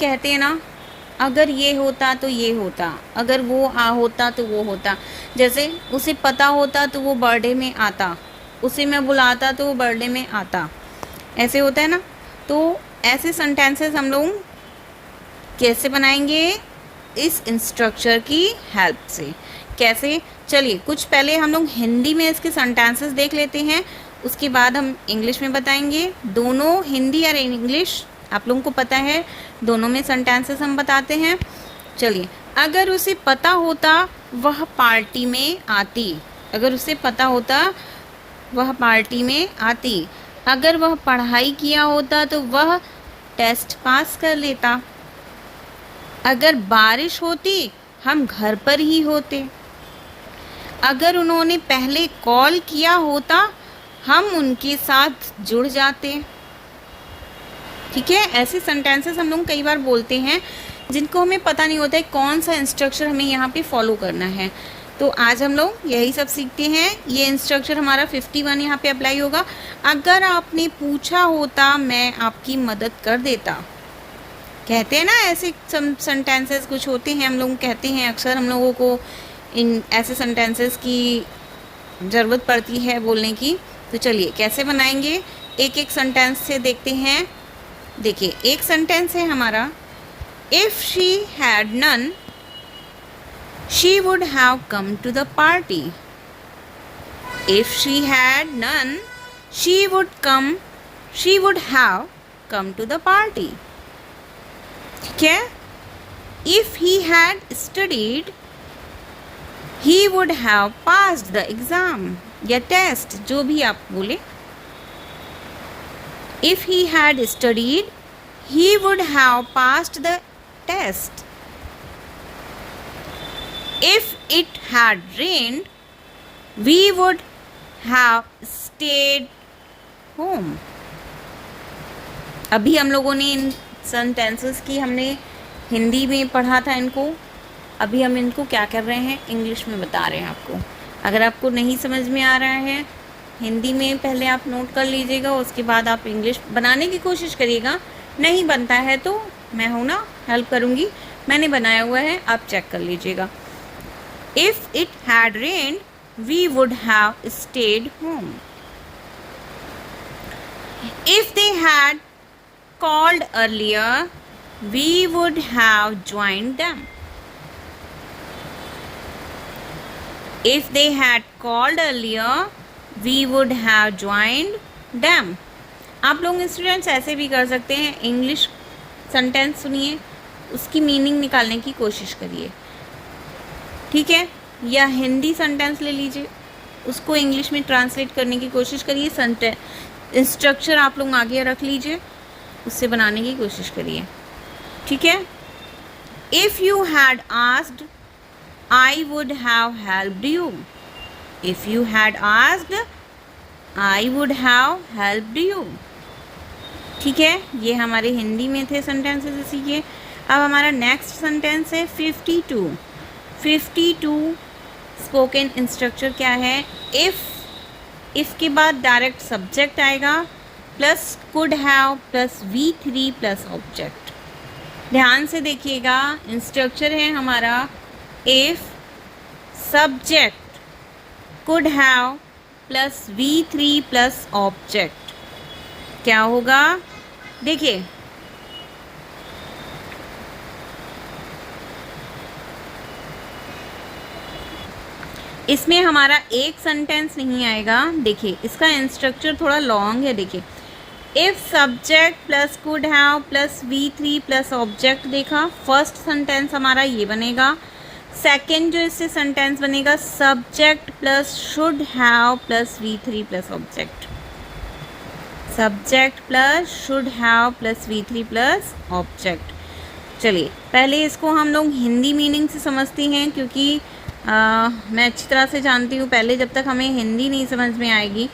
कहते हैं ना, अगर ये होता तो ये होता, अगर वो होता तो वो होता। जैसे उसे पता होता तो वो बर्थडे में आता, उसे मैं बुलाता तो वो बर्थडे में आता, ऐसे होता है ना। तो ऐसे सेंटेंसेस हम लोग कैसे बनाएंगे? इस इंस्ट्रक्चर की हेल्प से। कैसे? चलिए कुछ पहले हम लोग हिंदी में इसके सेंटेंसेस देख लेते हैं, उसके बाद हम इंग्लिश में बताएंगे। दोनों हिंदी और इंग्लिश आप लोगों को पता है, दोनों में सेंटेंसेस हम बताते हैं। चलिए, अगर उसे पता होता वह पार्टी में आती, अगर उसे पता होता वह पार्टी में आती। अगर वह पढ़ाई किया होता तो वह टेस्ट पास कर लेता। अगर बारिश होती हम घर पर ही होते। अगर उन्होंने पहले कॉल किया होता हम उनके साथ जुड़ जाते। ठीक है, ऐसे सेंटेंसेस हम लोग कई बार बोलते हैं जिनको हमें पता नहीं होता है कौन सा इंस्ट्रक्चर हमें यहाँ पे फॉलो करना है। तो आज हम लोग यही सब सीखते हैं। ये इंस्ट्रक्चर हमारा 51 यहाँ पे अप्लाई होगा। अगर आपने पूछा होता मैं आपकी मदद कर देता। कहते हैं ना, ऐसे सेंटेंसेस कुछ होते हैं, हम लोग कहते हैं अक्सर, हम लोगों को इन ऐसे सेंटेंसेस की ज़रूरत पड़ती है बोलने की। तो चलिए कैसे बनाएंगे, एक एक सेंटेंस से देखते हैं। देखिए, एक सेंटेंस है हमारा, if she had none she would have come to the party. If she had none she would have come to the party. ठीक है। If he had studied he would have passed the exam या test, जो भी आप बोले। If he had studied he would have passed the test. If it had rained we would have stayed home. अभी हम लोगों ने इन सेंटेंसेस की हमने हिंदी में पढ़ा था इनको, अभी हम इनको क्या कर रहे हैं, इंग्लिश में बता रहे हैं आपको। अगर आपको नहीं समझ में आ रहा है हिंदी में, पहले आप नोट कर लीजिएगा, उसके बाद आप इंग्लिश बनाने की कोशिश करिएगा। नहीं बनता है तो मैं हूँ ना, हेल्प करूँगी, मैंने बनाया हुआ है, आप चेक कर लीजिएगा। If it had rained we would have stayed home. If they had called earlier we would have joined them. If they had called earlier we would have joined them. आप लोग स्टूडेंट्स ऐसे भी कर सकते हैं। English sentence सुनिए, उसकी meaning निकालने की कोशिश करिए, ठीक है, या हिंदी सेंटेंस ले लीजिए, उसको इंग्लिश में ट्रांसलेट करने की कोशिश करिए। इंस्ट्रक्चर आप लोग आगे रख लीजिए, उससे बनाने की कोशिश करिए, ठीक है। If you had asked I would have helped you. If you had asked I would have helped you. ठीक है, ये हमारे हिंदी में थे सेंटेंसेस इसी के। अब हमारा नेक्स्ट सेंटेंस है 52। 52 स्पोकन इंस्ट्रक्चर क्या है? इफ़ के बाद डायरेक्ट सब्जेक्ट आएगा plus could have plus V3 plus object. ध्यान से देखिएगा, इंस्ट्रक्चर है हमारा if subject could have plus V3 plus object. क्या होगा? देखिए, इसमें हमारा एक सेंटेंस नहीं आएगा। देखिए, इसका इंस्ट्रक्चर थोड़ा लॉन्ग है। देखिए, if subject plus could have plus V3 plus object, देखा फर्स्ट सेंटेंस हमारा ये बनेगा। सेकंड जो इससे सेंटेंस बनेगा subject plus should have plus V3 plus object. Subject plus should have plus V3 plus object. चलिए, पहले इसको हम लोग हिंदी मीनिंग से समझते हैं, क्योंकि मैं अच्छी तरह से जानती हूँ, पहले जब तक हमें हिंदी नहीं समझ में आएगी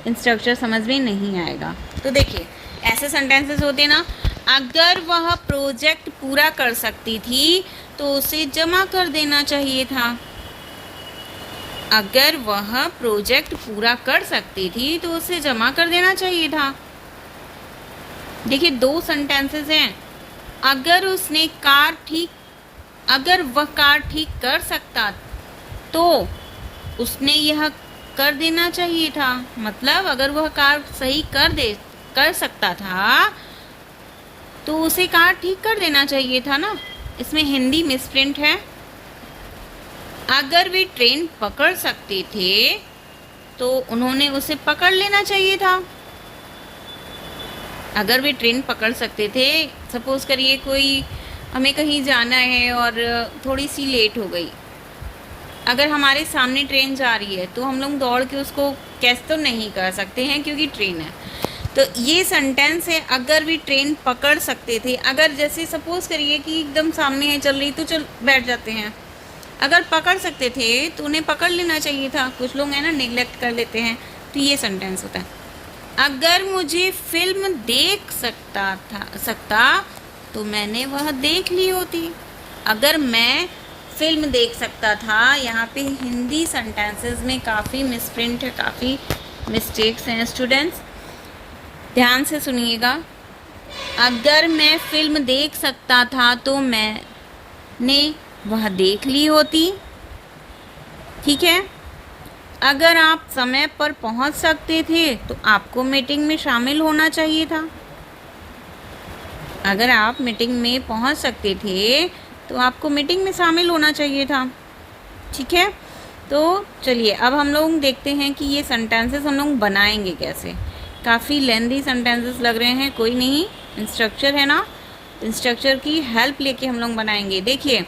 इंस्ट्रक्चर समझ में नहीं आएगा। तो देखिए, ऐसे सेंटेंसेस होते हैं ना, अगर वह प्रोजेक्ट पूरा कर सकती थी तो उसे जमा कर देना चाहिए था। अगर वह प्रोजेक्ट पूरा कर सकती थी तो उसे जमा कर देना चाहिए था। देखिए, दो सेंटेंसेस हैं, अगर उसने कार ठीक अगर वह कार ठीक कर सकता तो उसने यह कर देना चाहिए था। मतलब अगर वह कार सही कर सकता था तो उसे कार ठीक कर देना चाहिए था ना। इसमें हिंदी मिसप्रिंट है। अगर वे ट्रेन पकड़ सकते थे तो उन्होंने उसे पकड़ लेना चाहिए था। अगर वे ट्रेन पकड़ सकते थे, सपोज करिए कोई हमें कहीं जाना है और थोड़ी सी लेट हो गई। अगर हमारे सामने ट्रेन जा रही है तो हम लोग दौड़ के उसको कैच तो नहीं कर सकते हैं क्योंकि ट्रेन है। तो ये सेंटेंस है अगर भी ट्रेन पकड़ सकते थे। अगर जैसे सपोज करिए कि एकदम सामने है चल रही तो चल बैठ जाते हैं। अगर पकड़ सकते थे तो उन्हें पकड़ लेना चाहिए था। कुछ लोग हैं ना नेग्लेक्ट कर लेते हैं, तो ये सेंटेंस होता है। अगर मुझे फिल्म देख सकता तो मैंने वह देख ली होती। अगर मैं फिल्म देख सकता था, यहाँ पे हिंदी सेंटेंसेस में काफ़ी मिसप्रिंट है, काफ़ी मिस्टेक्स हैं स्टूडेंट्स, ध्यान से सुनिएगा। अगर मैं फिल्म देख सकता था तो मैंने वह देख ली होती। ठीक है। अगर आप समय पर पहुंच सकते थे तो आपको मीटिंग में शामिल होना चाहिए था। अगर आप मीटिंग में पहुंच सकते थे तो आपको मीटिंग में शामिल होना चाहिए था। ठीक है। तो चलिए अब हम लोग देखते हैं कि ये सेंटेंसेस हम लोग बनाएंगे कैसे। काफ़ी लेंथी सेंटेंसेस लग रहे हैं, कोई नहीं, इंस्ट्रक्चर है ना, इंस्ट्रक्चर की हेल्प लेके हम लोग बनाएंगे। देखिए,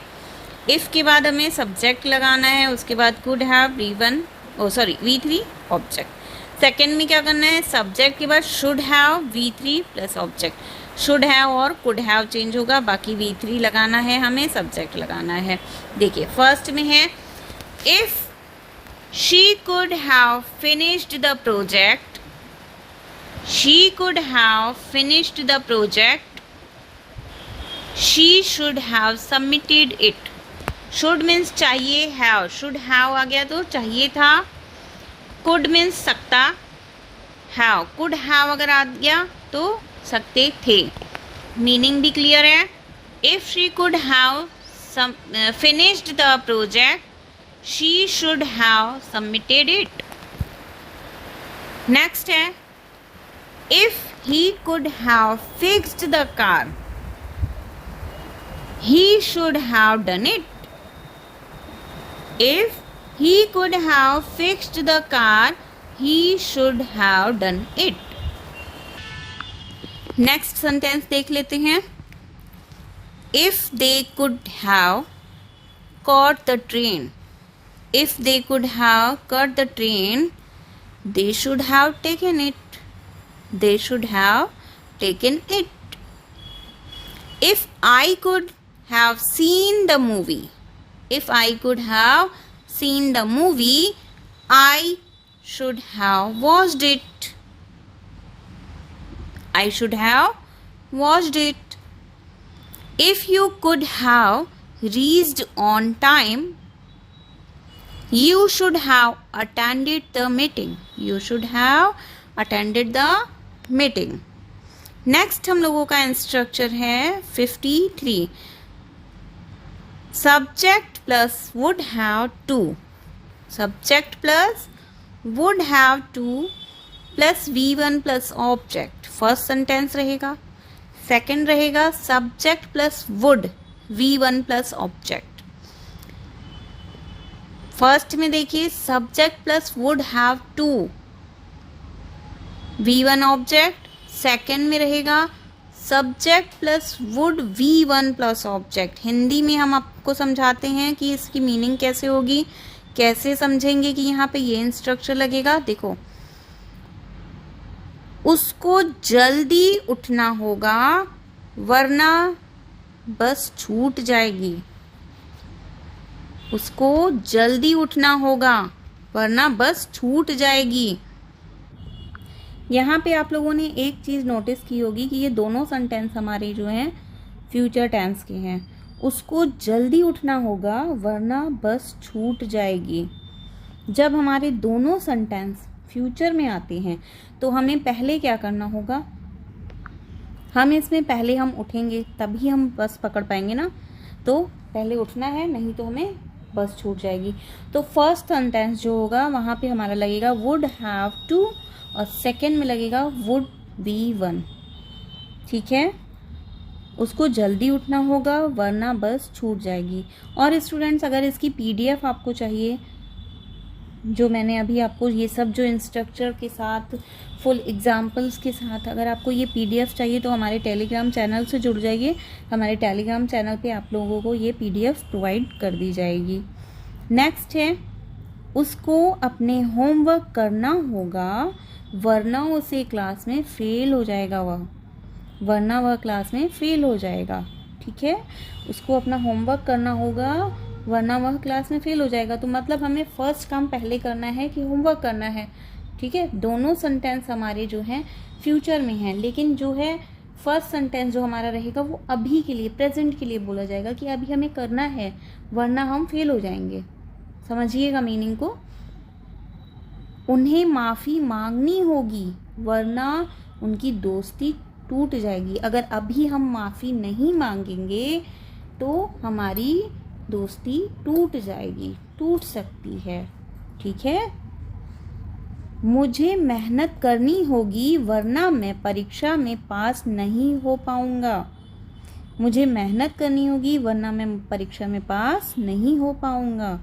इफ़ के बाद हमें सब्जेक्ट लगाना है, उसके बाद could have V3 object. Second में क्या करना है, सब्जेक्ट के बाद should have V3 plus object. Should have और कुड हैव चेंज होगा, बाकी V3 लगाना है, हमें सब्जेक्ट लगाना है। देखिए फर्स्ट में है if she could have finished the project, she could have finished the project, she should have submitted it। should means चाहिए, should have आ गया तो चाहिए था, could means सकता, could have अगर आ गया तो सकते थे। मीनिंग भी क्लियर है। if she could have finished the project, she should have submitted it। Next है if he could have fixed the car, he should have done it। if he could have fixed the car, he should have done it। Next sentence देख लेते हैं। if they could have caught the train, if they could have caught the train, they should have taken it, they should have taken it। if I could have seen the movie, if I could have seen the movie, I should have watched it, I should have watched it। if you could have reached on time, you should have attended the meeting, you should have attended the meeting। Next हम लोगों का instruction है 53। Subject plus would have to, subject plus would have to plus V1 plus object first sentence रहेगा। Second रहेगा subject plus would V1 plus object. First में देखिए subject plus would have to V1 object. Second में रहेगा subject plus would V1 plus object. Hindi में हम आपको समझाते हैं कि इसकी मीनिंग कैसे होगी, कैसे समझेंगे कि यहाँ पे ये इंस्ट्रक्चर लगेगा। देखो, उसको जल्दी उठना होगा वरना बस छूट जाएगी, उसको जल्दी उठना होगा वरना बस छूट जाएगी। यहाँ पे आप लोगों ने एक चीज़ नोटिस की होगी कि ये दोनों सेंटेंस हमारे जो हैं फ्यूचर टेंस के हैं। उसको जल्दी उठना होगा वरना बस छूट जाएगी। जब हमारे दोनों सेंटेंस फ्यूचर में आते हैं तो हमें पहले क्या करना होगा, हम इसमें पहले हम उठेंगे तभी हम बस पकड़ पाएंगे ना, तो पहले उठना है, नहीं तो हमें बस छूट जाएगी। तो फर्स्ट सेंटेंस जो होगा वहाँ पे हमारा लगेगा वुड हैव टू, और सेकेंड में लगेगा वुड बी वन। ठीक है, उसको जल्दी उठना होगा वरना बस छूट जाएगी। और स्टूडेंट्स, अगर इसकी PDF आपको चाहिए, जो मैंने अभी आपको ये सब जो इंस्ट्रक्चर के साथ फुल एग्जाम्पल्स के साथ अगर आपको ये PDF चाहिए तो हमारे टेलीग्राम चैनल से जुड़ जाइए। हमारे टेलीग्राम चैनल पे आप लोगों को ये PDF प्रोवाइड कर दी जाएगी। नेक्स्ट है, उसको अपने होमवर्क करना होगा वरना उसे क्लास में फेल हो जाएगा, वरना वह क्लास में फेल हो जाएगा। ठीक है, उसको अपना होमवर्क करना होगा वरना वह क्लास में फेल हो जाएगा। तो मतलब हमें फर्स्ट काम पहले करना है कि होमवर्क करना है। ठीक है, दोनों सेंटेंस हमारे जो हैं फ्यूचर में हैं, लेकिन जो है फर्स्ट सेंटेंस जो हमारा रहेगा वो अभी के लिए, प्रेजेंट के लिए बोला जाएगा कि अभी हमें करना है वरना हम फेल हो जाएंगे। समझिएगा मीनिंग को। उन्हें माफ़ी मांगनी होगी वरना उनकी दोस्ती टूट जाएगी। अगर अभी हम माफ़ी नहीं मांगेंगे तो हमारी दोस्ती टूट जाएगी, टूट सकती है। ठीक है, मुझे मेहनत करनी होगी वरना मैं परीक्षा में पास नहीं हो पाऊंगा। मुझे मेहनत करनी होगी वरना मैं परीक्षा में पास नहीं हो पाऊंगा।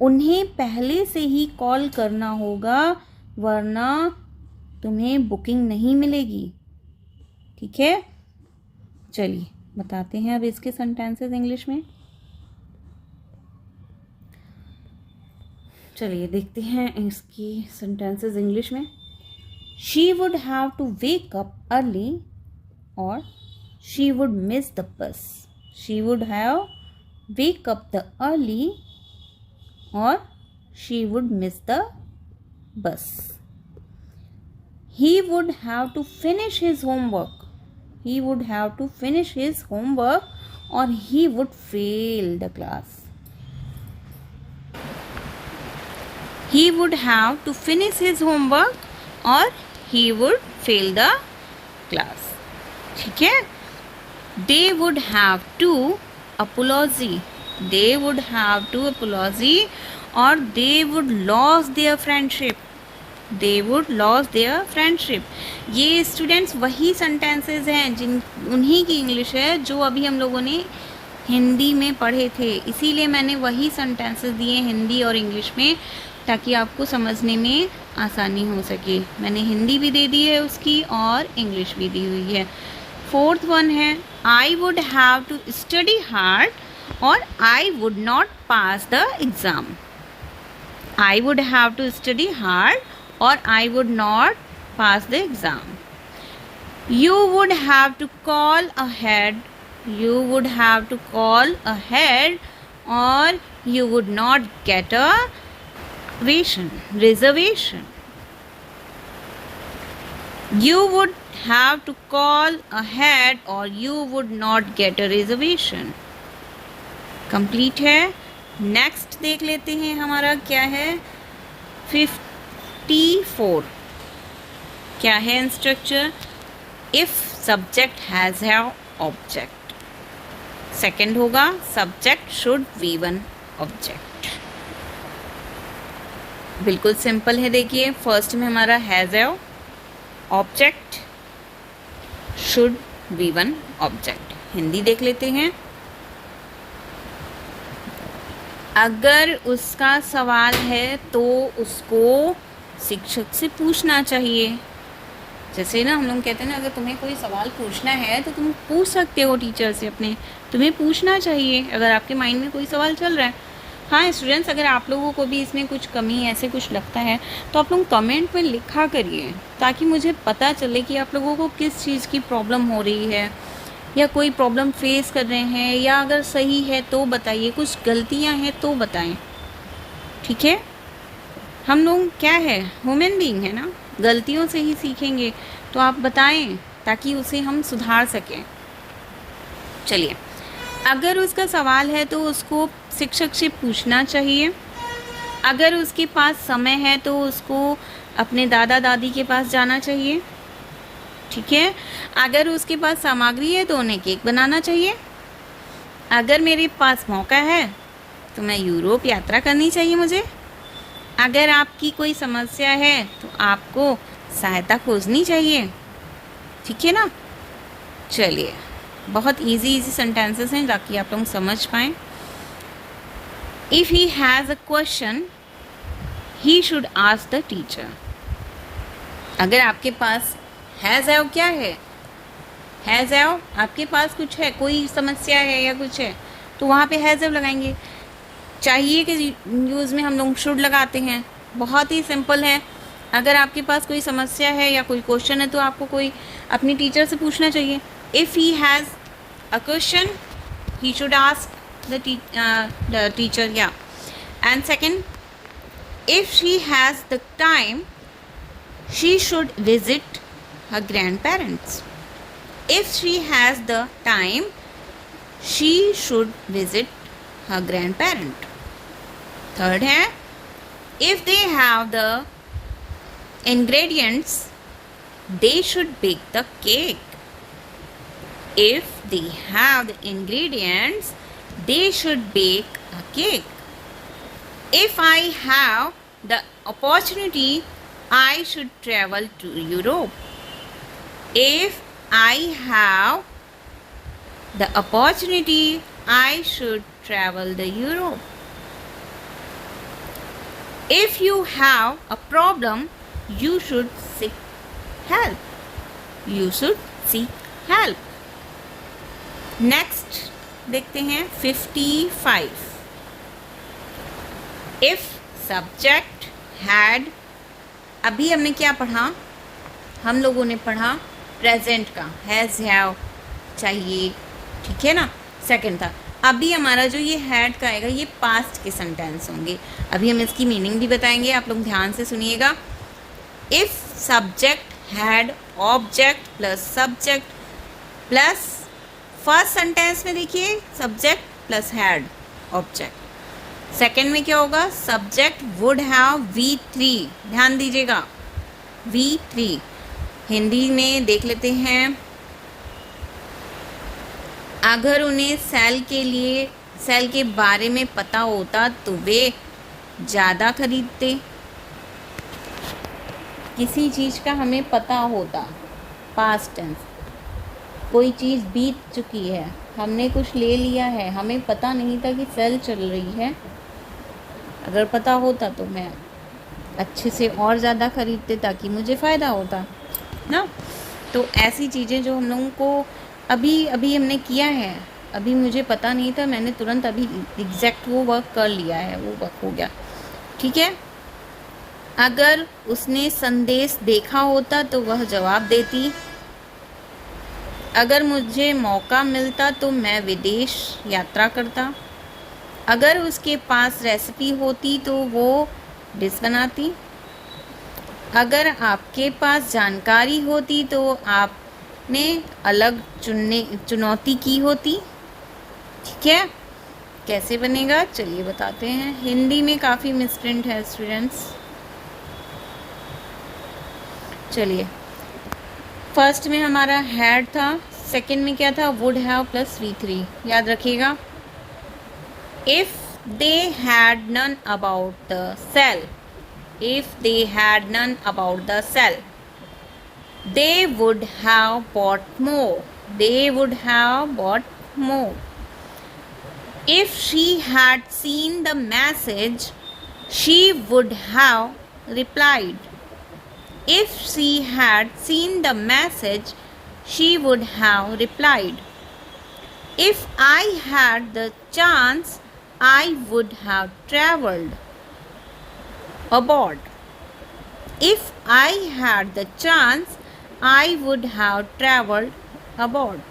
उन्हें पहले से ही कॉल करना होगा वरना तुम्हें बुकिंग नहीं मिलेगी। ठीक है, चलिए बताते हैं अब इसके सेंटेंसेस इंग्लिश में। चलिए देखते हैं इसकी सेंटेंसेस इंग्लिश में। She would have to wake up early और she would miss the bus. She would have wake up the early और she would miss the bus. He would have to finish his homework. He would have to finish his homework or he would fail the class. He would have to finish his homework or he would fail the class. ठीक है? They would have to apology. They would have to apology or they would lose their friendship. They would lose their friendship. ये students वही sentences हैं जिन उन्हीं की English है जो अभी हम लोगों ने हिंदी में पढ़े थे, इसीलिए मैंने वही सेंटेंसेस दिए हिंदी और इंग्लिश में ताकि आपको समझने में आसानी हो सके। मैंने हिंदी भी दे दी है उसकी और इंग्लिश भी दी हुई है। फोर्थ वन है I would have to study hard और I would not pass the exam. I would have to study hard or I would not pass the exam. You would have to call ahead. You would have to call ahead or you would not get a reservation. You would have to call ahead or you would not get a reservation. Complete है। Next देख लेते हैं हमारा क्या है। 54 क्या है in structure. If subject has have object, second होगा subject should we one object. बिल्कुल सिंपल है। देखिए फर्स्ट में हमारा has have object, should we one object. Hindi देख लेते हैं। अगर उसका सवाल है तो उसको शिक्षक से पूछना चाहिए। जैसे ना हम लोग कहते हैं ना, अगर तुम्हें कोई सवाल पूछना है तो तुम पूछ सकते हो टीचर से अपने, तुम्हें पूछना चाहिए अगर आपके माइंड में कोई सवाल चल रहा है। हाँ स्टूडेंट्स, अगर आप लोगों को भी इसमें कुछ कमी ऐसे कुछ लगता है तो आप लोग कमेंट में लिखा करिए ताकि मुझे पता चले कि आप लोगों को किस चीज़ की प्रॉब्लम हो रही है या कोई प्रॉब्लम फेस कर रहे हैं, या अगर सही है तो बताइए, कुछ गलतियाँ हैं तो बताएं। ठीक है, हम लोग क्या है, ह्यूमन बीइंग है ना, गलतियों से ही सीखेंगे। तो आप बताएं ताकि उसे हम सुधार सकें। चलिए, अगर उसका सवाल है तो उसको शिक्षक से पूछना चाहिए। अगर उसके पास समय है तो उसको अपने दादा दादी के पास जाना चाहिए। ठीक है। अगर उसके पास सामग्री है तो उन्हें केक बनाना चाहिए। अगर मेरे पास मौका है तो मैं यूरोप यात्रा करनी चाहिए मुझे। अगर आपकी कोई समस्या है तो आपको सहायता खोजनी चाहिए। ठीक है ना। चलिए, बहुत इजी सेंटेंसेस हैं ताकि आप लोग समझ पाएँ। If he has a question he should ask the teacher. अगर आपके पास हैज़ हैव क्या है, हैज़ हैव आपके पास कुछ है, कोई समस्या है या कुछ है, तो वहाँ पे हैज़ हैव लगाएंगे। चाहिए कि यूज़ में हम लोग शुड लगाते हैं। बहुत ही सिंपल है। अगर आपके पास कोई समस्या है या कोई क्वेश्चन है तो आपको कोई अपनी टीचर से पूछना चाहिए। If he has a question he should ask the teacher, या। And second, if she has the time she should visit her grandparents. If she has the time, she should visit her grandparent. Third है, if they have the ingredients, they should bake the cake. If they have the ingredients, they should bake a cake. If I have the opportunity, I should travel to Europe. If I have the opportunity, I should travel to Europe. If you have a problem, you should seek help. You should seek help. Next देखते हैं 55. If subject had, अभी हमने क्या पढ़ा, हम लोगों ने पढ़ा प्रेजेंट का हैज़ हैव चाहिए। ठीक है ना। सेकंड था। अभी हमारा जो ये हैड का आएगा ये पास्ट के सेंटेंस होंगे। अभी हम इसकी मीनिंग भी बताएंगे, आप लोग ध्यान से सुनिएगा। If subject had object plus subject plus first sentence में देखिए subject plus had object. Second में क्या होगा, सब्जेक्ट वुड हैव V3। ध्यान दीजिएगा V3। हिंदी में देख लेते हैं। अगर उन्हें सेल के बारे में पता होता तो वे ज़्यादा खरीदते। किसी चीज़ का हमें पता होता, पास्ट टेंस, कोई चीज़ बीत चुकी है, हमने कुछ ले लिया है, हमें पता नहीं था कि सेल चल रही है। अगर पता होता तो मैं अच्छे से और ज़्यादा खरीदते ताकि मुझे फ़ायदा होता ना। तो ऐसी चीज़ें जो हम लोगों को अभी हमने किया है, अभी मुझे पता नहीं था, मैंने तुरंत अभी एग्जैक्ट वो वर्क कर लिया है, वो वर्क हो गया। ठीक है। अगर उसने संदेश देखा होता तो वह जवाब देती। अगर मुझे मौका मिलता तो मैं विदेश यात्रा करता। अगर उसके पास रेसिपी होती तो वो डिश बनाती। अगर आपके पास जानकारी होती तो आपने अलग चुनौती की होती। ठीक है। कैसे बनेगा चलिए बताते हैं। हिंदी में काफ़ी मिसप्रिंट है स्टूडेंट्स। चलिए, फर्स्ट में हमारा हैड था, सेकंड में क्या था, वुड हैव प्लस V3। याद रखिएगा। If they had none about the cell, if they had none about the cell, they would have bought more. They would have bought more. If she had seen the message, she would have replied. If she had seen the message, she would have replied. If I had the chance, I would have traveled abroad. If I had the chance, I would have traveled abroad.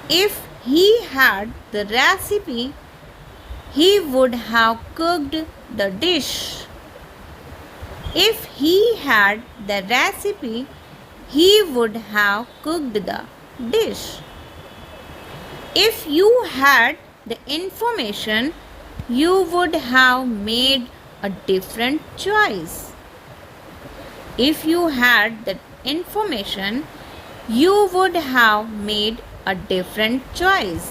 If he had the recipe, he would have cooked the dish. If he had the recipe, he would have cooked the dish. If you had the information, you would have made a different choice. If you had the information, you would have made a different choice.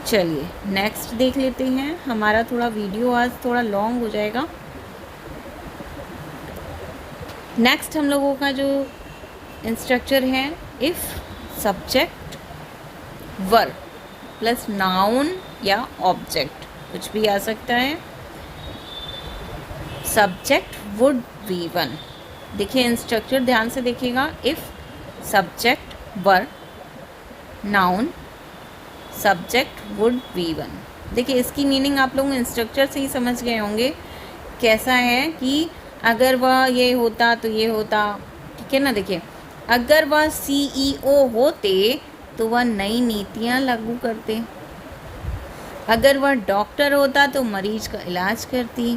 चलिए next देख लेते हैं. हमारा थोड़ा video आज थोड़ा long हो जाएगा. नेक्स्ट हम लोगों का जो इंस्ट्रक्चर है, if subject verb plus noun या ऑब्जेक्ट कुछ भी आ सकता है. Subject would be one. देखिए इंस्ट्रक्चर ध्यान से देखिएगा. If subject verb noun subject would be one. देखिए इसकी मीनिंग आप लोग इंस्ट्रक्चर से ही समझ गए होंगे. कैसा है कि अगर वह ये होता तो ये होता. ठीक है ना. देखिए अगर वह CEO होते तो वह नई नीतियाँ लागू करते. अगर वह डॉक्टर होता तो मरीज का इलाज करती.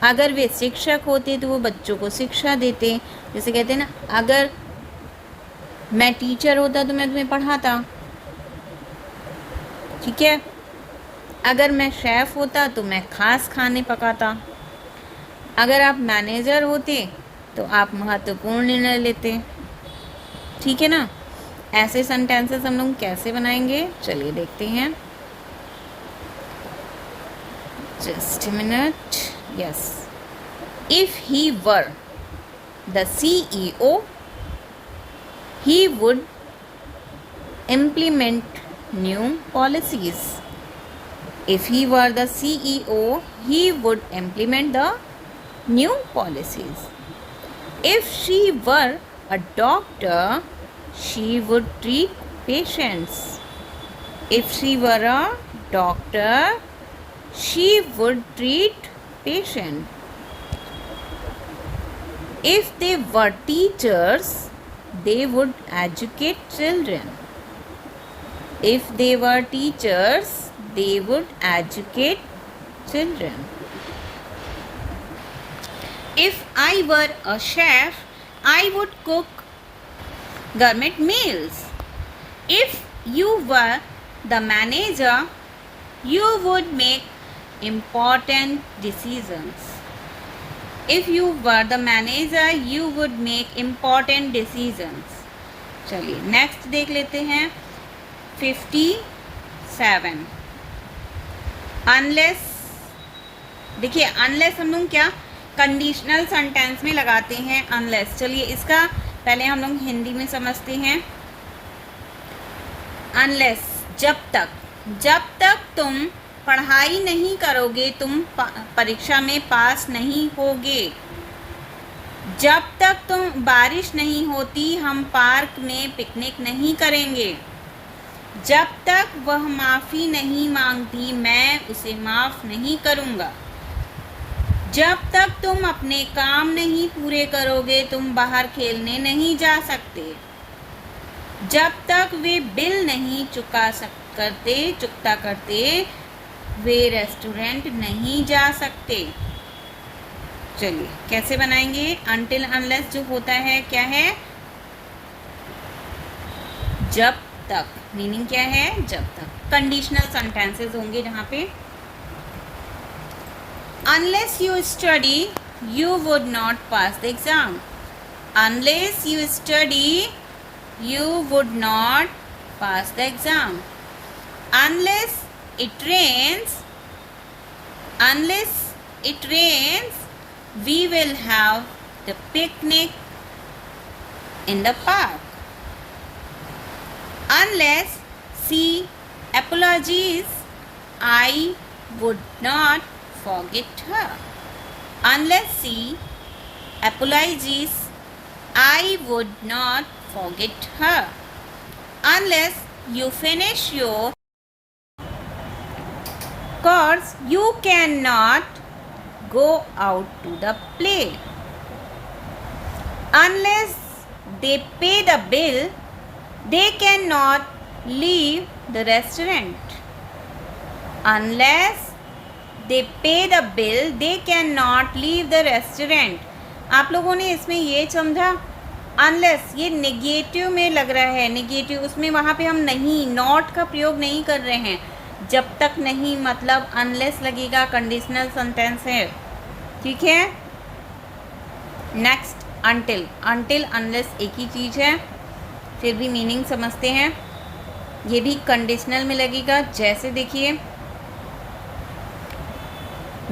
अगर वे शिक्षक होते तो वो बच्चों को शिक्षा देते. जैसे कहते हैं ना, अगर मैं टीचर होता तो मैं तुम्हें पढ़ाता. ठीक है. अगर मैं शेफ़ होता तो मैं खास खाने पकाता. अगर आप मैनेजर होते तो आप महत्वपूर्ण निर्णय लेते. ठीक है ना. ऐसे सेंटेंसेस हम लोग कैसे बनाएंगे, चलिए देखते हैं. Just a minute. Yes. If he were the CEO, he would implement new policies. If he were the CEO, he would implement the new policies. If she were a doctor, she would treat patients. If she were a doctor, she would treat patients. If they were teachers, they would educate children. If they were teachers, they would educate children. If I were a chef, I would cook gourmet meals. If you were the manager, you would make important decisions. If you were the manager, you would make important decisions. चलिए next देख लेते हैं. 57. Unless. देखिए unless हम लोग क्या conditional sentence में लगाते हैं. अनलेस. चलिए इसका पहले हम लोग हिंदी में समझते हैं. अनलेस जब तक तुम पढ़ाई नहीं करोगे तुम परीक्षा में पास नहीं होगे. जब तक तुम बारिश नहीं होती हम पार्क में पिकनिक नहीं करेंगे. जब तक वह माफ़ी नहीं मांगती मैं उसे माफ़ नहीं करूँगा. जब तक तुम अपने काम नहीं पूरे करोगे तुम बाहर खेलने नहीं जा सकते. जब तक वे बिल नहीं चुकता करते वे रेस्टोरेंट नहीं जा सकते. चलिए कैसे बनाएंगे. अनटिल अनलेस जो होता है क्या है, जब तक. मीनिंग क्या है, जब तक. कंडीशनल सेंटेंसेस होंगे जहाँ पे unless you study you would not pass the exam. Unless you study, you would not pass the exam. Unless it rains, we will have the picnic in the park. Unless she apologizes, I would not forget her. Unless she apologizes, I would not forget her. Unless you finish your course, you cannot go out to the play. Unless they pay the bill, they cannot leave the restaurant. Unless they pay the bill, they cannot leave the restaurant. आप लोगों ने इसमें ये समझा, unless ये negative में लग रहा है, नेगेटिव उसमें वहाँ पे हम नहीं, नॉट का प्रयोग नहीं कर रहे हैं. जब तक नहीं मतलब अनलेस लगेगा, कंडीशनल सेंटेंस है. ठीक है. नेक्स्ट अनटिल, अनटिल अनलेस एक ही चीज़ है, फिर भी मीनिंग समझते हैं। ये भी कंडीशनल में लगेगा। जैसे देखिए,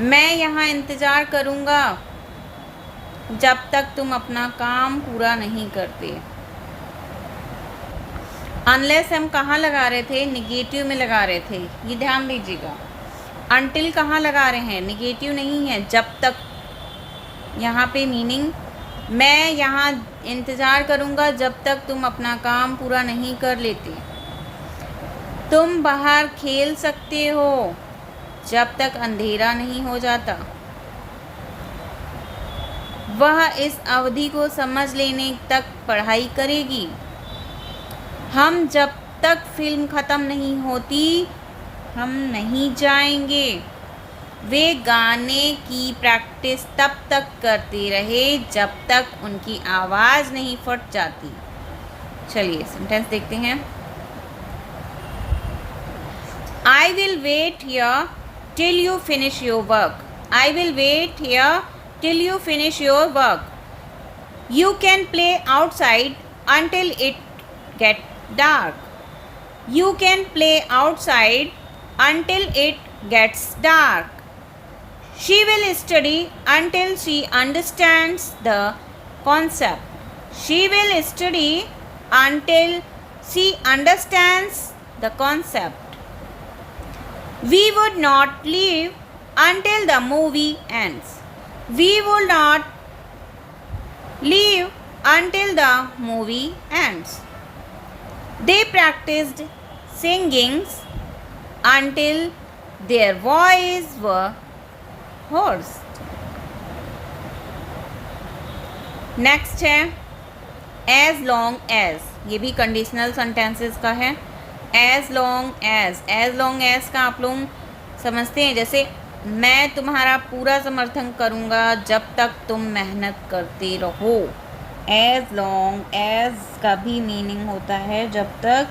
मैं यहाँ इंतज़ार करूँगा जब तक तुम अपना काम पूरा नहीं करते। अनलेस हम कहाँ लगा रहे थे? निगेटिव में लगा रहे थे, ये ध्यान दीजिएगा। अनटिल कहाँ लगा रहे हैं? निगेटिव नहीं है, जब तक। यहाँ पे मीनिंग, मैं यहाँ इंतज़ार करूँगा जब तक तुम अपना काम पूरा नहीं कर लेते। तुम बाहर खेल सकते हो जब तक अंधेरा नहीं हो जाता। वह इस अवधि को समझ लेने तक पढ़ाई करेगी। हम जब तक फिल्म ख़त्म नहीं होती हम नहीं जाएंगे। वे गाने की प्रैक्टिस तब तक करते रहे जब तक उनकी आवाज़ नहीं फट जाती। चलिए सेंटेंस देखते हैं। I will wait here till you finish your work. I will wait here till you finish your work. You can play outside until it gets dark. You can play outside until it gets dark. She will study until she understands the concept. She will study until she understands the concept. We would not leave until the movie ends. We would not leave until the movie ends. They practiced singing until their voices were hoarse. Next है as long as, ये भी conditional sentences का है। as long as का आप लोग समझते हैं, जैसे मैं तुम्हारा पूरा समर्थन करूँगा जब तक तुम मेहनत करते रहो। as long as का भी मीनिंग होता है जब तक,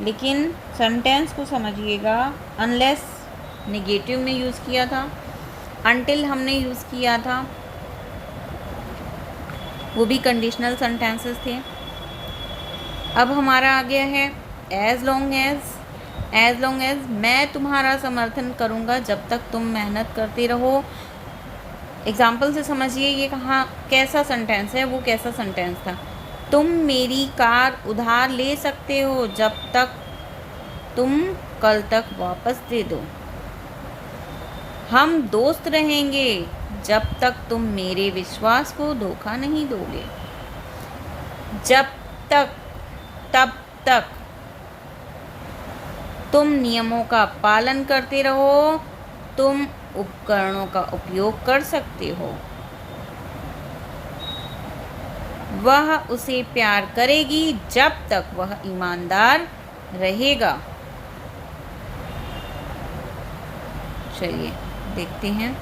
लेकिन सेंटेंस को समझिएगा। अनलेस नेगेटिव में यूज़ किया था, अनटिल हमने यूज़ किया था, वो भी कंडीशनल सेंटेंसेस थे। अब हमारा आ गया है as long as मैं तुम्हारा समर्थन करूँगा जब तक तुम मेहनत करते रहो। एग्जाम्पल से समझिए ये कहाँ कैसा सेंटेंस है, वो कैसा सेंटेंस था। तुम मेरी कार उधार ले सकते हो जब तक तुम कल तक वापस दे दो। हम दोस्त रहेंगे जब तक तुम मेरे विश्वास को धोखा नहीं दोगे। जब तक, तब तक। तुम नियमों का पालन करते रहो, तुम उपकरणों का उपयोग कर सकते हो। वह उसे प्यार करेगी जब तक वह ईमानदार रहेगा। चलिए देखते हैं।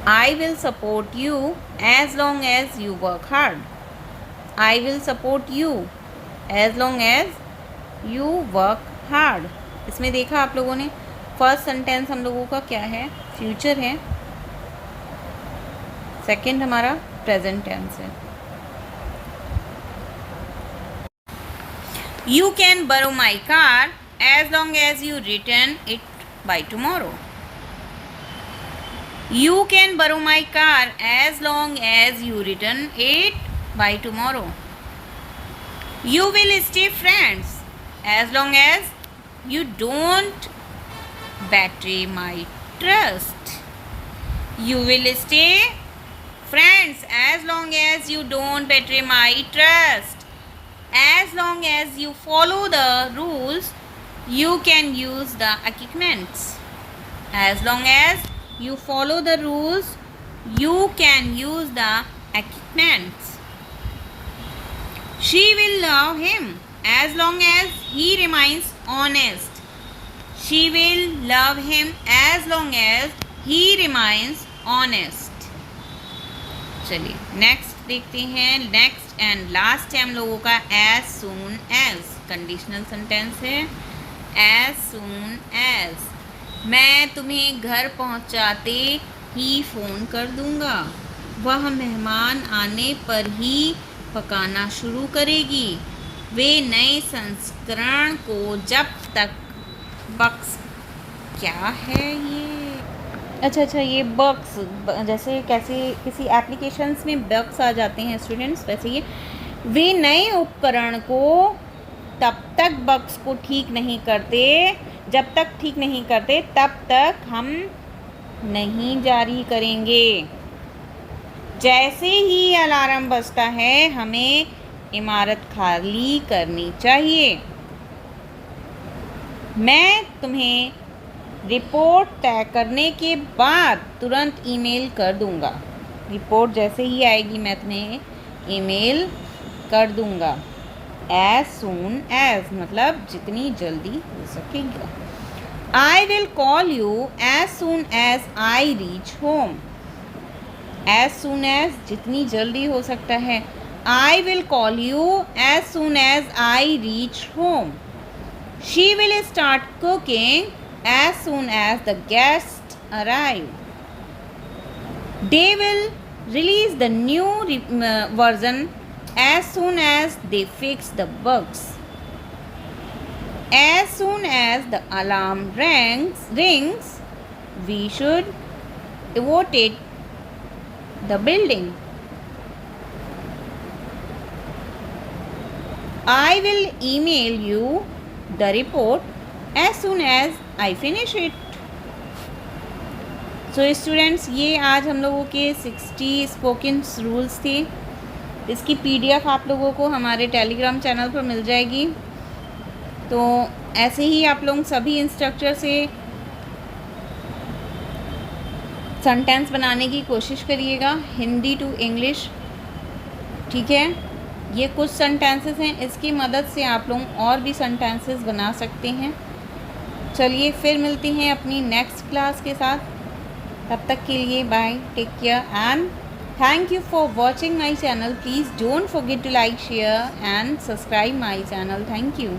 I will support you as long as you work hard. I will support you as long as you work hard. इसमें देखा आप लोगों ने, फर्स्ट सेंटेंस हम लोगों का क्या है? फ्यूचर है। सेकंड हमारा प्रेजेंट टेंस है। You can borrow my car as long as you return it by tomorrow. You can borrow my car as long as you return it by tomorrow. You will stay friends as long as you don't betray my trust. You will stay friends as long as you don't betray my trust. As long as you follow the rules, you can use the equipments. As long as you follow the rules, you can use the equipments. She will love him as long as he remains honest. She will love him as long as he remains honest. चलिए next देखते हैं। Next and last है हम लोगों का as soon as। Conditional sentence है as soon as। मैं तुम्हें घर पहुंचाते ही फ़ोन कर दूंगा। वह मेहमान आने पर ही पकाना शुरू करेगी। वे नए संस्करण को जब तक बक्स क्या है ये? अच्छा, ये बग्स जैसे कैसे किसी एप्लीकेशंस में बग्स आ जाते हैं स्टूडेंट्स, वैसे ये वे नए उपकरण को तब तक बग्स को ठीक नहीं करते, जब तक ठीक नहीं करते तब तक हम नहीं जारी करेंगे। जैसे ही अलार्म बजता है हमें इमारत खाली करनी चाहिए। मैं तुम्हें रिपोर्ट तय करने के बाद तुरंत ईमेल कर दूंगा। रिपोर्ट जैसे ही आएगी मैं तुम्हें ईमेल कर दूंगा। एज सून एज मतलब जितनी जल्दी हो सकेगा। I will call you as soon as I reach home. As soon as जितनी जल्दी हो सकता है। I will call you as soon as I reach home. She will start cooking as soon as the guests arrive. They will release the new version as soon as they fix the bugs. As soon as the alarm rings, we should evacuate the building. I will email you the report as soon as I finish it. So students, ये आज हम लोगों के 60 spoken rules थे। इसकी PDF आप लोगों को हमारे टेलीग्राम चैनल पर मिल जाएगी। तो ऐसे ही आप लोग सभी इंस्ट्रक्टर से सेंटेंस बनाने की कोशिश करिएगा, हिंदी टू इंग्लिश, ठीक है। ये कुछ सेंटेंसेस हैं, इसकी मदद से आप लोग और भी सेंटेंसेस बना सकते हैं। चलिए फिर मिलते हैं अपनी नेक्स्ट क्लास के साथ। तब तक के लिए bye, take care and thank you for watching my channel. Please don't forget to like, share and subscribe my channel. Thank you.